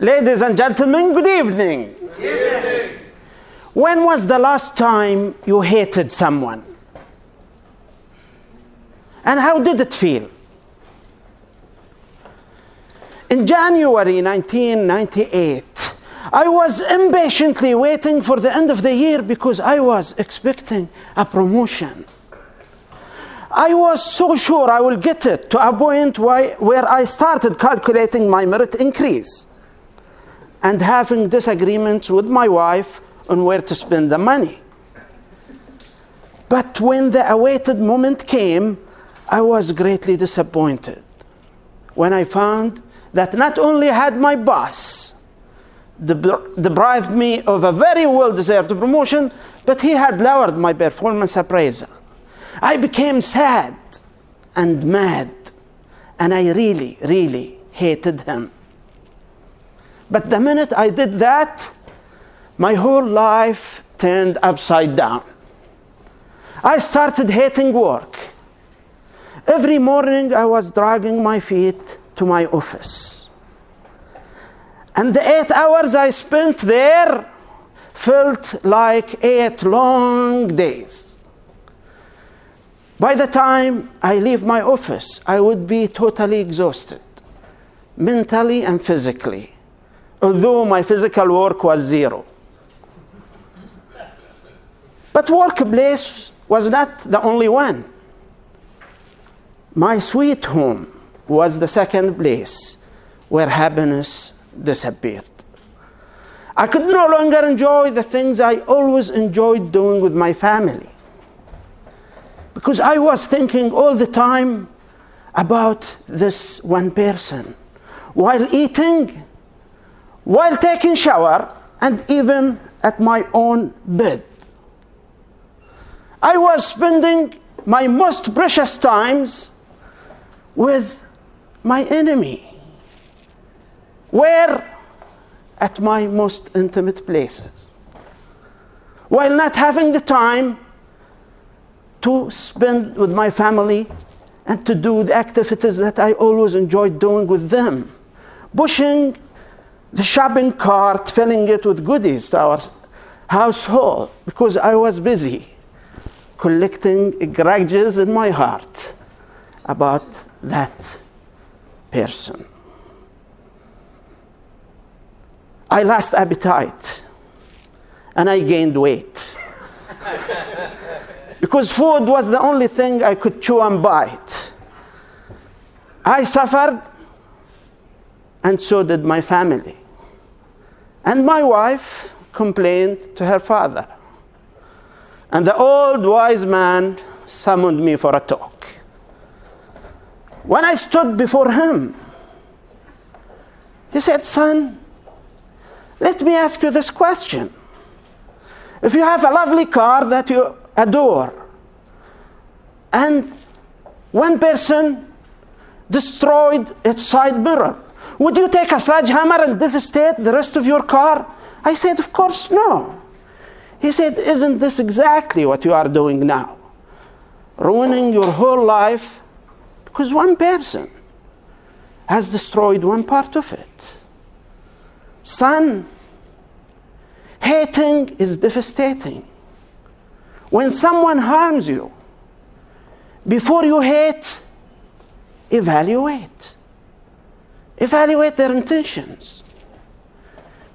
Ladies and gentlemen, good evening. Good evening. When was the last time you hated someone? And how did it feel? In January 1998, I was impatiently waiting for the end of the year because I was expecting a promotion. I was so sure I will get it to a point where I started calculating my merit increase and having disagreements with my wife on where to spend the money. But when the awaited moment came, I was greatly disappointed when I found that not only had my boss deprived me of a very well-deserved promotion, but he had lowered my performance appraisal. I became sad and mad, and I really, really hated him. But the minute I did that, my whole life turned upside down. I started hating work. Every morning I was dragging my feet to my office. And the 8 hours I spent there felt like 8 long days. By the time I leave my office, I would be totally exhausted, mentally and physically, although my physical work was zero. But workplace was not the only one. My sweet home was the second place where happiness disappeared. I could no longer enjoy the things I always enjoyed doing with my family, because I was thinking all the time about this one person, while eating, while taking shower, and even at my own bed. I was spending my most precious times with my enemy, where at my most intimate places, while not having the time to spend with my family and to do the activities that I always enjoyed doing with them, pushing the shopping cart, filling it with goodies to our household, because I was busy collecting grudges in my heart about that person. I lost appetite and I gained weight because food was the only thing I could chew and bite. I suffered, and so did my family. And my wife complained to her father. And the old wise man summoned me for a talk. When I stood before him, he said, "Son, let me ask you this question. If you have a lovely car that you adore, and one person destroyed its side mirror, would you take a sledgehammer and devastate the rest of your car?" I said, "Of course no." He said, "Isn't this exactly what you are doing now? Ruining your whole life because one person has destroyed one part of it." Son, hating is devastating. When someone harms you, before you hate, evaluate. Evaluate their intentions.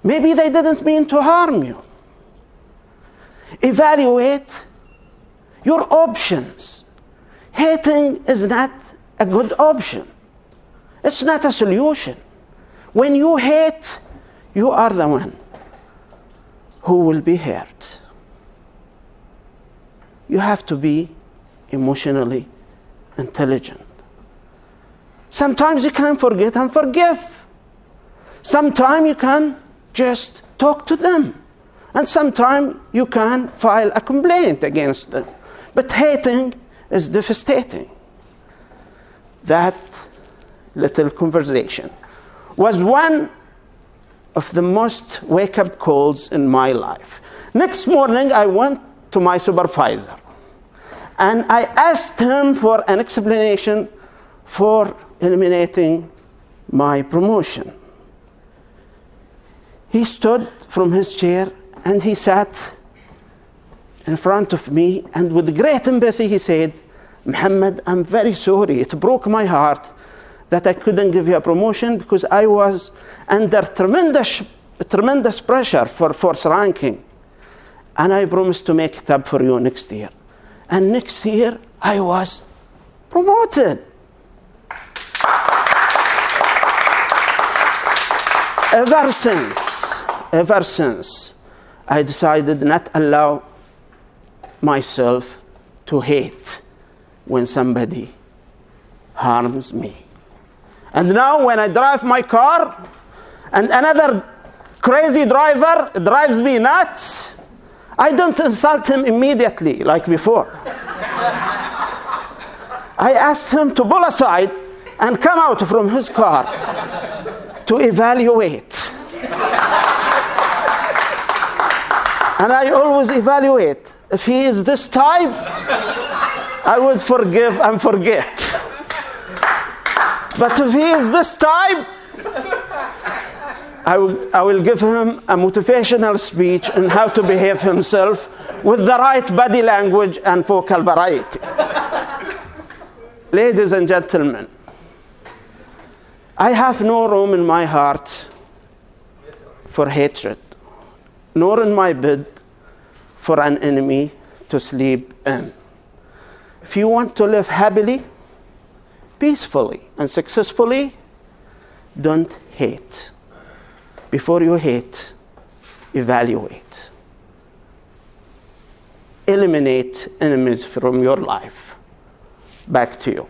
Maybe they didn't mean to harm you. Evaluate your options. Hating is not a good option. It's not a solution. When you hate, you are the one who will be hurt. You have to be emotionally intelligent. Sometimes you can forget and forgive. Sometimes you can just talk to them. And sometimes you can file a complaint against them. But hating is devastating. That little conversation was one of the most wake-up calls in my life. Next morning, I went to my supervisor, and I asked him for an explanation for eliminating my promotion. He stood from his chair and he sat in front of me, and with great empathy he said, Muhammad, I'm very sorry. It broke my heart that I couldn't give you a promotion because I was under tremendous pressure for force ranking. And I promised to make it up for you next year. And next year, I was promoted. Ever since, I decided not allow myself to hate when somebody harms me. And now when I drive my car and another crazy driver drives me nuts, I don't insult him immediately like before. I asked him to pull aside and come out from his car to evaluate. And I always evaluate. If he is this type, I would forgive and forget. But if he is this type, I will give him a motivational speech on how to behave himself with the right body language and vocal variety. Ladies and gentlemen, I have no room in my heart for hatred, nor in my bed for an enemy to sleep in. If you want to live happily, peacefully, and successfully, don't hate. Before you hate, evaluate. Eliminate enemies from your life. Back to you.